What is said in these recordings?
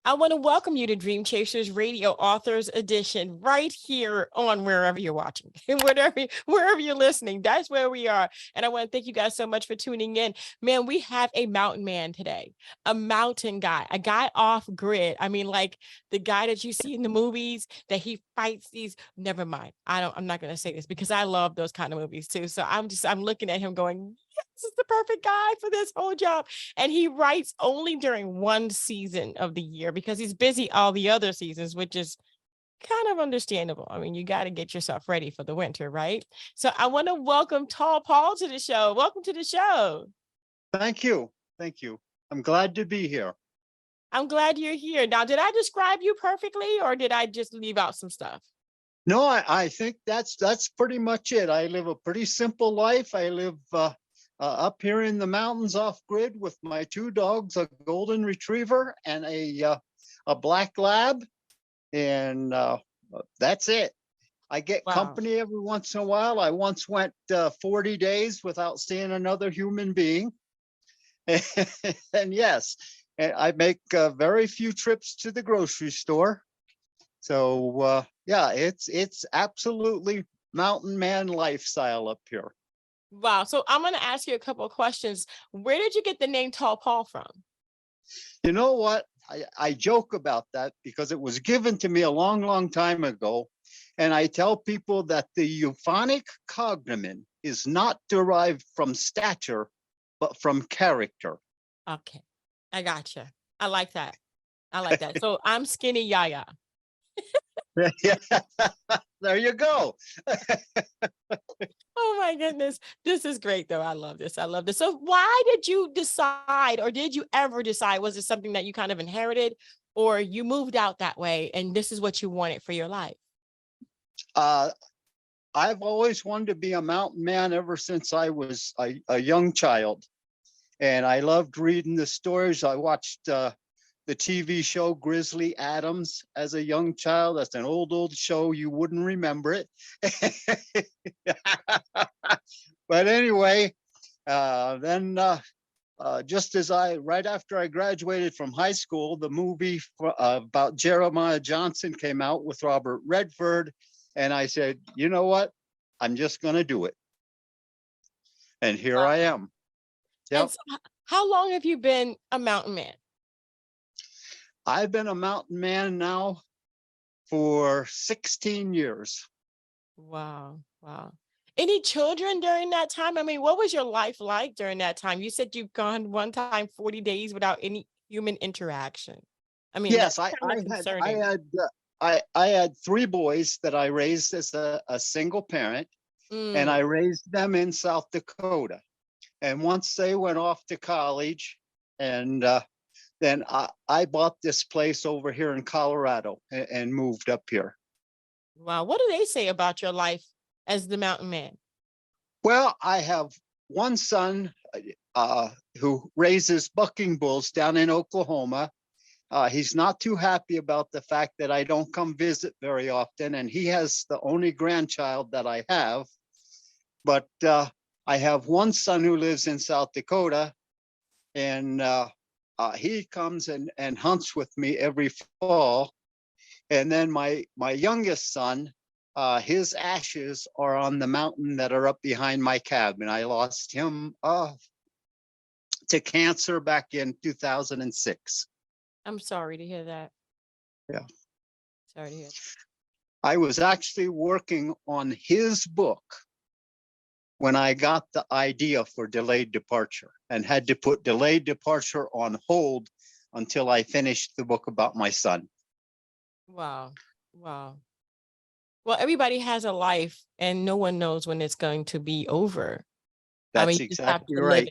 I want to welcome you to Dream Chasers Radio Authors Edition right here on wherever you're watching, wherever you're listening. That's where we are. And I want to thank you guys so much for tuning in. Man, we have a mountain man today, a mountain guy, a guy off grid. I mean, like the guy that you see in the movies that he fights these. Never mind. I'm not going to say this because I love those kind of movies too. So I'm looking at him going, yes, this is the perfect guy for this whole job. And he writes only during one season of the year because he's busy all the other seasons, which is kind of understandable. I mean, you got to get yourself ready for the winter, right? So I want to welcome Tall Paul to the show. Welcome to the show. Thank you. Thank you. I'm glad to be here. I'm glad you're here. Now, did I describe you perfectly or did I just leave out some stuff? No, I think that's pretty much it. I live a pretty simple life. I live up here in the mountains off grid with my two dogs, a golden retriever and a black lab. And that's it. I get company every once in a while. I once went 40 days without seeing another human being. And yes, I make very few trips to the grocery store. So yeah, it's absolutely mountain man lifestyle up here. Wow. So I'm going to ask you a couple of questions. Where did you get the name Tall Paul from? You know what? I joke about that because it was given to me a long, long time ago. And I tell people that the euphonic cognomen is not derived from stature, but from character. Okay. I gotcha. I like that. So I'm Skinny Yaya. Yeah, there you go. Oh my goodness. This is great though. I love this. So why did you decide, or did you ever decide, was it something that you kind of inherited or you moved out that way and this is what you wanted for your life? I've always wanted to be a mountain man ever since I was a young child. And I loved reading the stories. I watched the TV show Grizzly Adams as a young child. That's an old show. You wouldn't remember it. But anyway, then just as right after I graduated from high school, the movie about Jeremiah Johnson came out with Robert Redford. And I said, you know what? I'm just going to do it. And here I am. Yep. And so how long have you been a mountain man? I've been a mountain man now for 16 years. Wow. Any children during that time? I mean, what was your life like during that time? You said you've gone one time 40 days without any human interaction. I mean, yes, I had three boys that I raised as a single parent, and I raised them in South Dakota. And once they went off to college, and then I bought this place over here in Colorado and moved up here. Wow. What do they say about your life as the mountain man? Well, I have one son who raises bucking bulls down in Oklahoma. He's not too happy about the fact that I don't come visit very often, and he has the only grandchild that I have. But I have one son who lives in South Dakota, and he comes and hunts with me every fall. And then my youngest son, his ashes are on the mountain that are up behind my cabin. I lost him to cancer back in 2006. I'm sorry to hear that. Yeah. Sorry to hear that. I was actually working on his book when I got the idea for delayed departure, and had to put delayed departure on hold until I finished the book about my son. Wow. Well, everybody has a life and no one knows when it's going to be over. That's exactly right.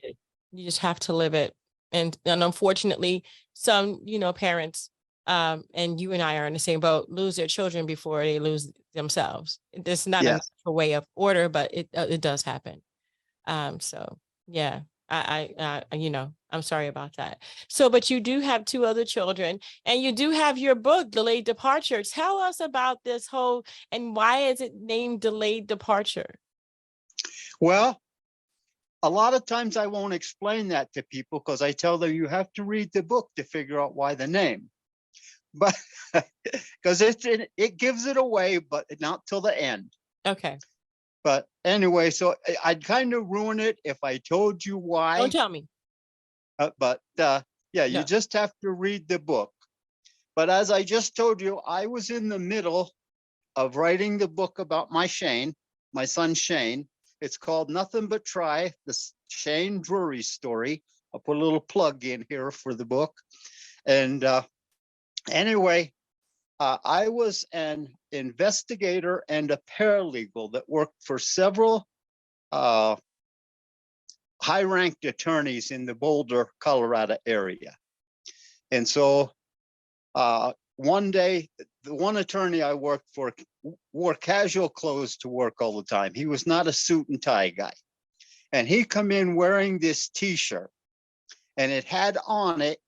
You just have to live it. And unfortunately, some, parents, and you and I are in the same boat, lose their children before they lose themselves. It's not a natural way of order, but it does happen. So yeah, I'm sorry about that. So, but you do have two other children and you do have your book, Delayed Departure. Tell us about this whole, and why is it named Delayed Departure? Well, a lot of times I won't explain that to people because I tell them you have to read the book to figure out why the name. but because it gives it away, but not till the end. Okay. But anyway, so I'd kind of ruin it if I told you Don't why. tell me. But yeah, you No. just have to read the book. But as I just told you, I was in the middle of writing the book about my son Shane. It's called Nothing But Try, the Shane Drury story. I'll put a little plug in here for the book. And anyway, I was an investigator and a paralegal that worked for several high-ranked attorneys in the Boulder, Colorado area. And so one day, the one attorney I worked for wore casual clothes to work all the time. He was not a suit and tie guy. And he come in wearing this T-shirt, and it had on it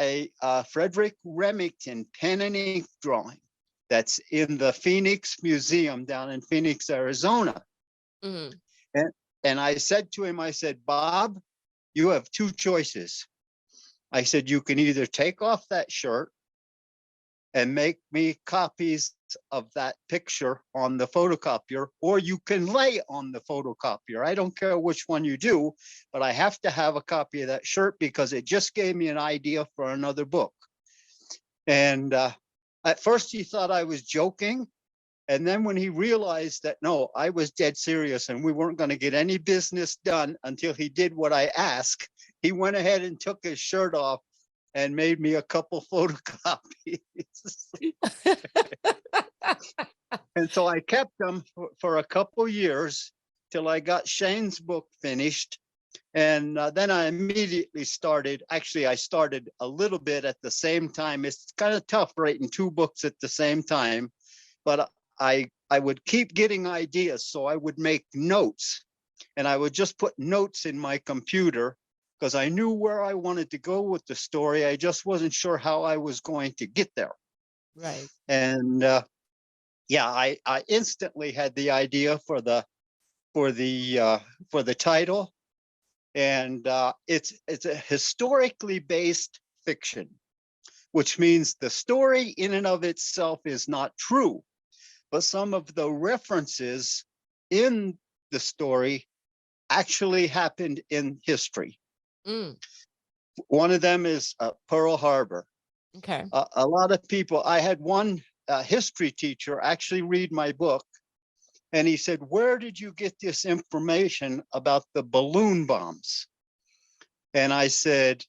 a Frederick Remington pen and ink drawing that's in the Phoenix Museum down in Phoenix, Arizona. Mhm. And I said to him, I said, Bob, you have two choices. I said, you can either take off that shirt and make me copies of that picture on the photocopier, or you can lay on the photocopier. I don't care which one you do, but I have to have a copy of that shirt because it just gave me an idea for another book. And at first he thought I was joking. And then when he realized that, no, I was dead serious and we weren't going to get any business done until he did what I asked, he went ahead and took his shirt off and made me a couple photocopies. And so I kept them for a couple years till I got Shane's book finished. And then I immediately started. Actually, I started a little bit at the same time. It's kind of tough writing two books at the same time, but I would keep getting ideas. So I would make notes, and I would just put notes in my computer because I knew where I wanted to go with the story. I just wasn't sure how I was going to get there. Right. And yeah, I instantly had the idea for the title, and it's a historically based fiction, which means the story in and of itself is not true, but some of the references in the story actually happened in history. Mm. One of them is Pearl Harbor. Okay. A lot of people, I had one history teacher actually read my book, and he said, where did you get this information about the balloon bombs? And I said,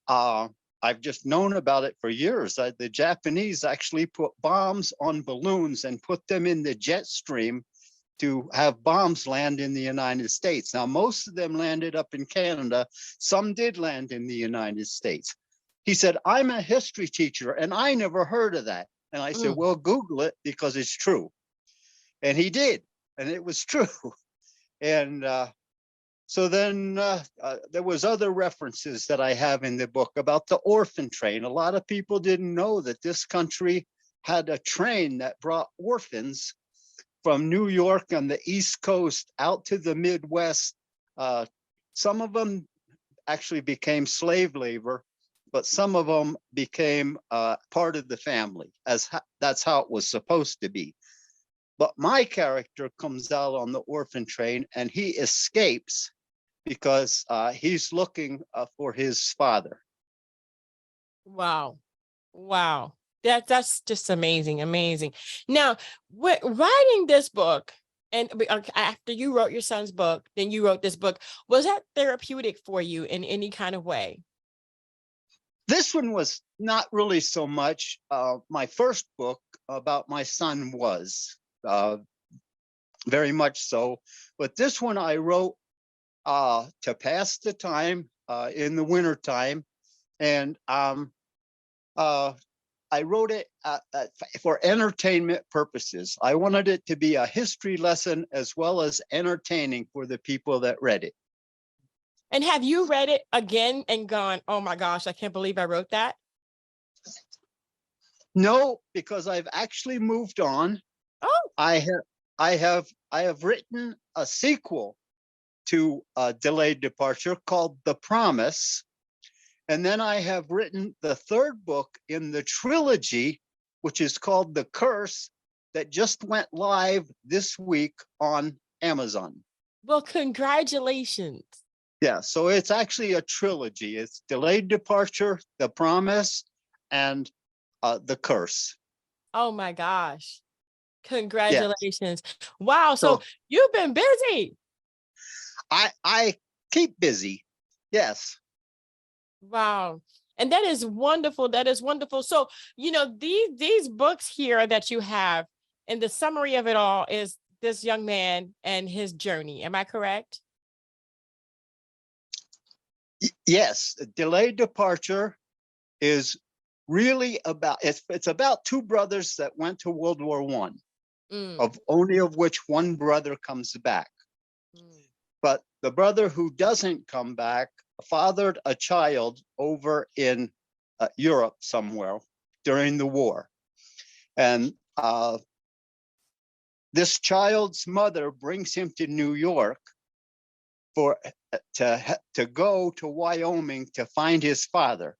I've just known about it for years. The Japanese actually put bombs on balloons and put them in the jet stream to have bombs land in the United States. Now, most of them landed up in Canada. Some did land in the United States. He said, I'm a history teacher and I never heard of that. And I said, well, Google it because it's true. And he did, and it was true. And so then there was other references that I have in the book about the orphan train. A lot of people didn't know that this country had a train that brought orphans from New York on the East Coast out to the Midwest. Some of them actually became slave labor, but some of them became part of the family, that's how it was supposed to be. But my character comes out on the orphan train and he escapes because he's looking for his father. Wow. Wow. That's just amazing. Amazing. Now, writing this book, and after you wrote your son's book, then you wrote this book, was that therapeutic for you in any kind of way? This one was not really so much. My first book about my son was very much so. But this one I wrote to pass the time in the wintertime. And I wrote it for entertainment purposes. I wanted it to be a history lesson as well as entertaining for the people that read it. And have you read it again and gone, oh my gosh, I can't believe I wrote that? No, because I've actually moved on. Oh, I have written a sequel to Delayed Departure called The Promise. And then I have written the third book in the trilogy, which is called The Curse, that just went live this week on Amazon. Well, congratulations. Yeah, so it's actually a trilogy. It's Delayed Departure, The Promise, and The Curse. Oh my gosh. Yeah. Congratulations. Wow. So So you've been busy. I keep busy. Yes. Wow. And that is wonderful. That is wonderful. So, these books here that you have, and the summary of it all is this young man and his journey. Am I correct? Yes. Delayed Departure is really about it's about two brothers that went to World War One, Mm, of only of which one brother comes back. mm. But the brother who doesn't come back fathered a child over in Europe somewhere during the war. And this child's mother brings him to New York for to go to Wyoming to find his father.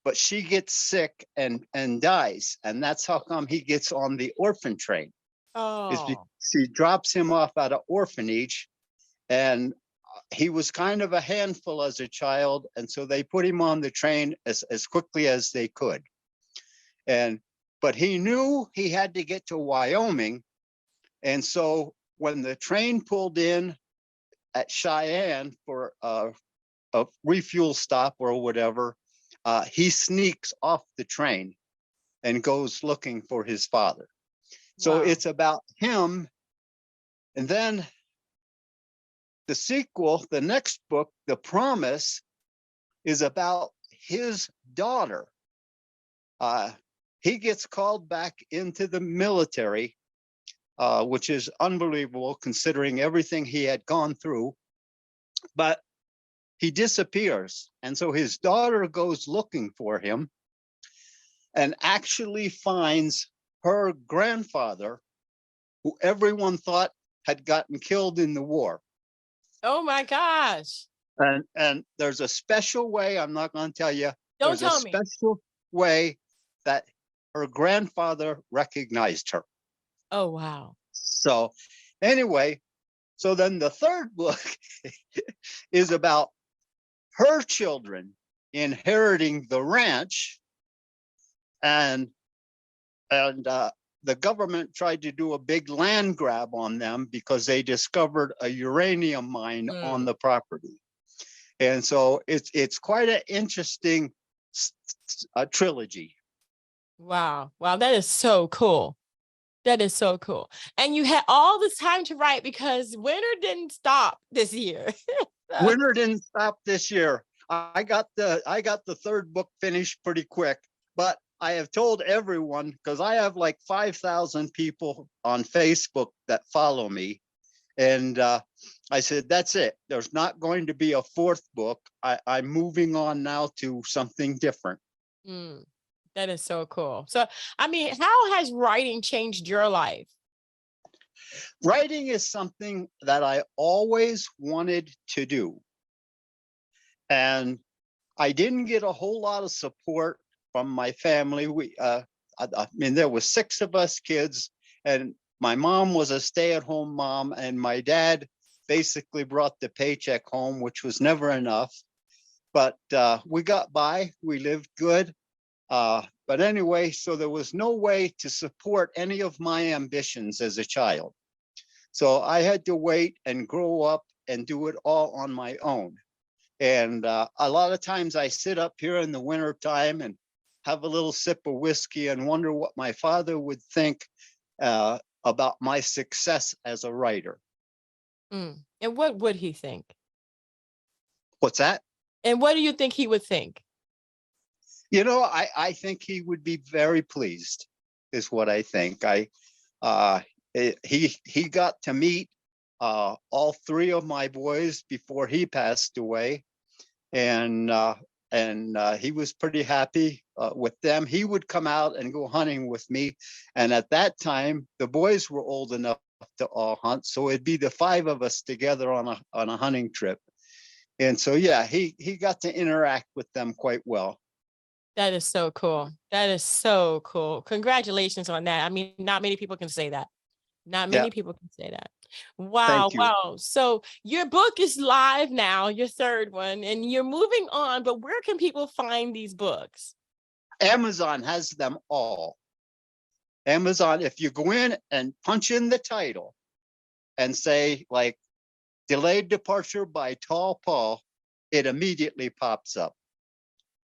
But she gets sick and dies. And that's how come he gets on the orphan train, is because Oh, she drops him off at an orphanage. And he was kind of a handful as a child. And so they put him on the train as quickly as they could. But he knew he had to get to Wyoming. And so when the train pulled in at Cheyenne for a refuel stop or whatever, he sneaks off the train and goes looking for his father. So wow. it's about him. And then the sequel, the next book, The Promise, is about his daughter. Uh, he gets called back into the military, which is unbelievable considering everything he had gone through. But he disappears. And so his daughter goes looking for him and actually finds her grandfather, who everyone thought had gotten killed in the war. Oh my gosh. And there's a special way, I'm not going to tell you, Don't there's a tell me. special way that her grandfather recognized her. Oh, wow. So anyway, so then the third book is about her children inheriting the ranch, and the government tried to do a big land grab on them because they discovered a uranium mine on Mm. the property. And so it's quite an interesting trilogy. Wow. Wow. That is so cool. That is so cool. And you had all this time to write because winter didn't stop this year. Winter didn't stop this year. I got the third book finished pretty quick, but I have told everyone, because I have like 5,000 people on Facebook that follow me. And I said, that's it. There's not going to be a fourth book. I'm moving on now to something different. Mm, that is so cool. So, I mean, how has writing changed your life? Writing is something that I always wanted to do. And I didn't get a whole lot of support from my family. I mean, there was 6 of us kids, and my mom was a stay-at-home mom, and my dad basically brought the paycheck home, which was never enough. But we got by. We lived good. But anyway, so there was no way to support any of my ambitions as a child. So I had to wait and grow up and do it all on my own. And a lot of times I sit up here in the winter time and have a little sip of whiskey and wonder what my father would think about my success as a writer. Mm. And what would he think? What's that? And what do you think he would think? I think he would be very pleased, is what I think. He got to meet all 3 of my boys before he passed away, and he was pretty happy with them. He would come out and go hunting with me, and at that time the boys were old enough to all hunt, so it'd be the 5 of us together on a hunting trip. And so, yeah, he got to interact with them quite well. That is so cool. That is so cool. Congratulations on that. I mean, not many people can say that. Not Yeah, many people can say that. Wow, thank you. wow. So your book is live now, your third one, and you're moving on, but where can people find these books? Amazon has them all. Amazon, if you go in and punch in the title and say like Delayed Departure by Tall Paul, it immediately pops up.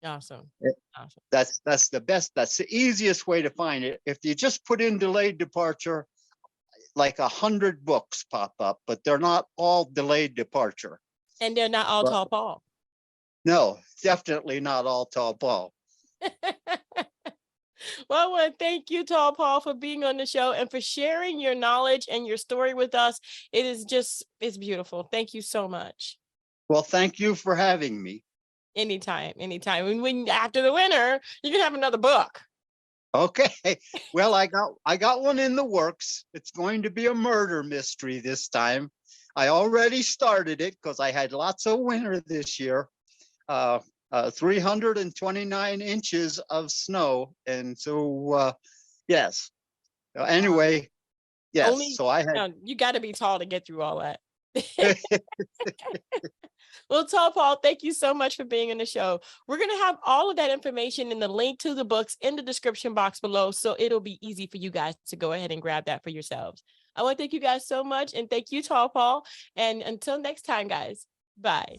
Awesome. Awesome. That's the best, that's the easiest way to find it. If you just put in Delayed Departure, like 100 books pop up, but they're not all Delayed Departure. And they're not all But Tall Paul. no, definitely not all Tall Paul. Well, I want to thank you, Tall Paul, for being on the show and for sharing your knowledge and your story with us. It is just, it's beautiful. Thank you so much. Well, thank you for having me. Anytime, anytime. When after the winter, you can have another book. Okay. Well, I got one in the works. It's going to be a murder mystery this time. I already started it because I had lots of winter this year. 329 inches of snow. And so, yes. Anyway, yes. Only, So I had. you got to be tall to get through all that. Well, Tall Paul, thank you so much for being on the show. We're going to have all of that information in the link to the books in the description box below, so it'll be easy for you guys to go ahead and grab that for yourselves. I want to thank you guys so much, and thank you, Tall Paul. And until next time, guys, bye.